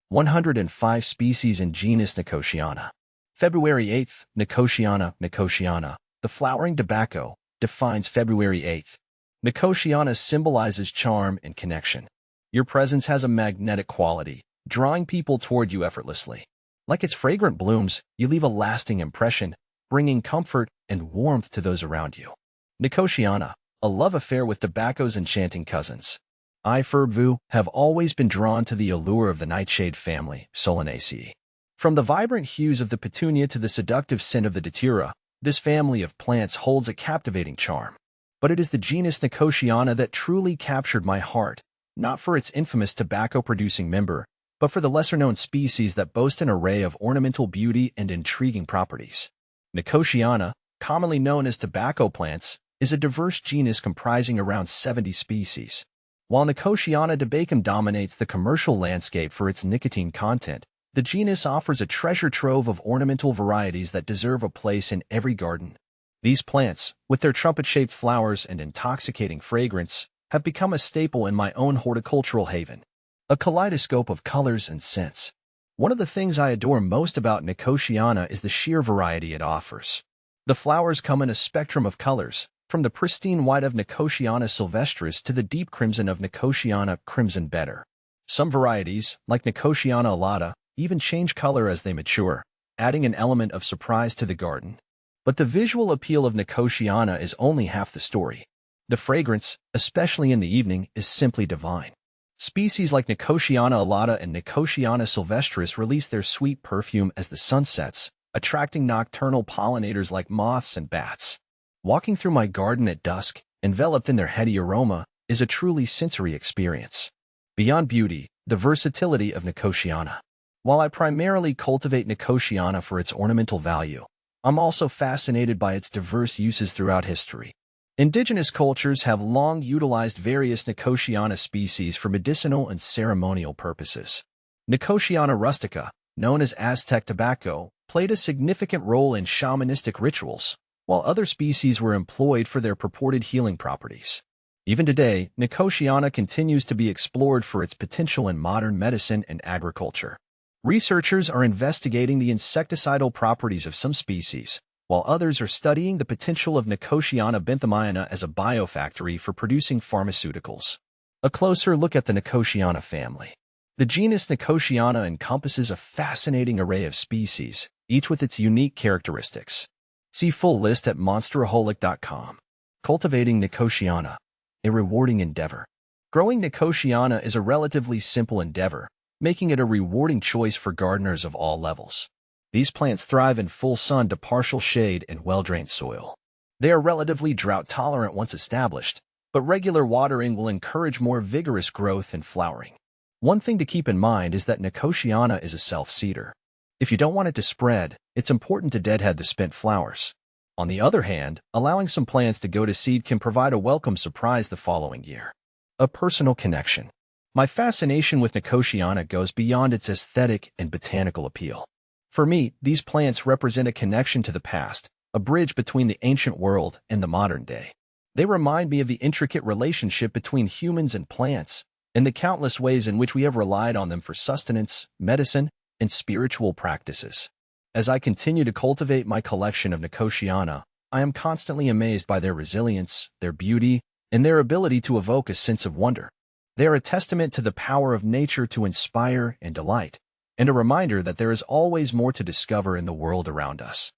105 species in genus Nicotiana. February 8th, Nicotiana. The flowering tobacco defines February 8th. Nicotiana symbolizes charm and connection. Your presence has a magnetic quality, drawing people toward you effortlessly. Like its fragrant blooms, you leave a lasting impression, bringing comfort and warmth to those around you. Nicotiana, a love affair with tobacco's enchanting cousins. I, have always been drawn to the allure of the nightshade family, Solanaceae. From the vibrant hues of the petunia to the seductive scent of the datura, this family of plants holds a captivating charm. But it is the genus Nicotiana that truly captured my heart, not for its infamous tobacco-producing member, but for the lesser-known species that boast an array of ornamental beauty and intriguing properties. Nicotiana, commonly known as tobacco plants, is a diverse genus comprising around 70 species. While Nicotiana tabacum dominates the commercial landscape for its nicotine content, the genus offers a treasure trove of ornamental varieties that deserve a place in every garden. These plants, with their trumpet-shaped flowers and intoxicating fragrance, have become a staple in my own horticultural haven. A kaleidoscope of colors and scents. One of the things I adore most about Nicotiana is the sheer variety it offers. The flowers come in a spectrum of colors, from the pristine white of Nicotiana sylvestris to the deep crimson of Nicotiana crimson better. Some varieties, like Nicotiana alata, even change color as they mature, adding an element of surprise to the garden. But the visual appeal of Nicotiana is only half the story. The fragrance, especially in the evening, is simply divine. Species like Nicotiana alata and Nicotiana sylvestris release their sweet perfume as the sun sets, attracting nocturnal pollinators like moths and bats. Walking through my garden at dusk, enveloped in their heady aroma, is a truly sensory experience. Beyond beauty, the versatility of Nicotiana. While I primarily cultivate Nicotiana for its ornamental value, I'm also fascinated by its diverse uses throughout history. Indigenous cultures have long utilized various Nicotiana species for medicinal and ceremonial purposes. Nicotiana rustica, known as Aztec tobacco, played a significant role in shamanistic rituals, while other species were employed for their purported healing properties. Even today, Nicotiana continues to be explored for its potential in modern medicine and agriculture. Researchers are investigating the insecticidal properties of some species, while others are studying the potential of Nicotiana benthamina as a biofactory for producing pharmaceuticals. A closer look at the Nicotiana family. The genus Nicotiana encompasses a fascinating array of species, each with its unique characteristics. See full list at monsteraholic.com. Cultivating Nicotiana, a rewarding endeavor. Growing Nicotiana is a relatively simple endeavor, making it a rewarding choice for gardeners of all levels. These plants thrive in full sun to partial shade and well-drained soil. They are relatively drought-tolerant once established, but regular watering will encourage more vigorous growth and flowering. One thing to keep in mind is that Nicotiana is a self-seeder. If you don't want it to spread, it's important to deadhead the spent flowers. On the other hand, allowing some plants to go to seed can provide a welcome surprise the following year. A personal connection. My fascination with Nicotiana goes beyond its aesthetic and botanical appeal. For me, these plants represent a connection to the past, a bridge between the ancient world and the modern day. They remind me of the intricate relationship between humans and plants, and the countless ways in which we have relied on them for sustenance, medicine, and spiritual practices. As I continue to cultivate my collection of Nicotiana, I am constantly amazed by their resilience, their beauty, and their ability to evoke a sense of wonder. They are a testament to the power of nature to inspire and delight, and a reminder that there is always more to discover in the world around us.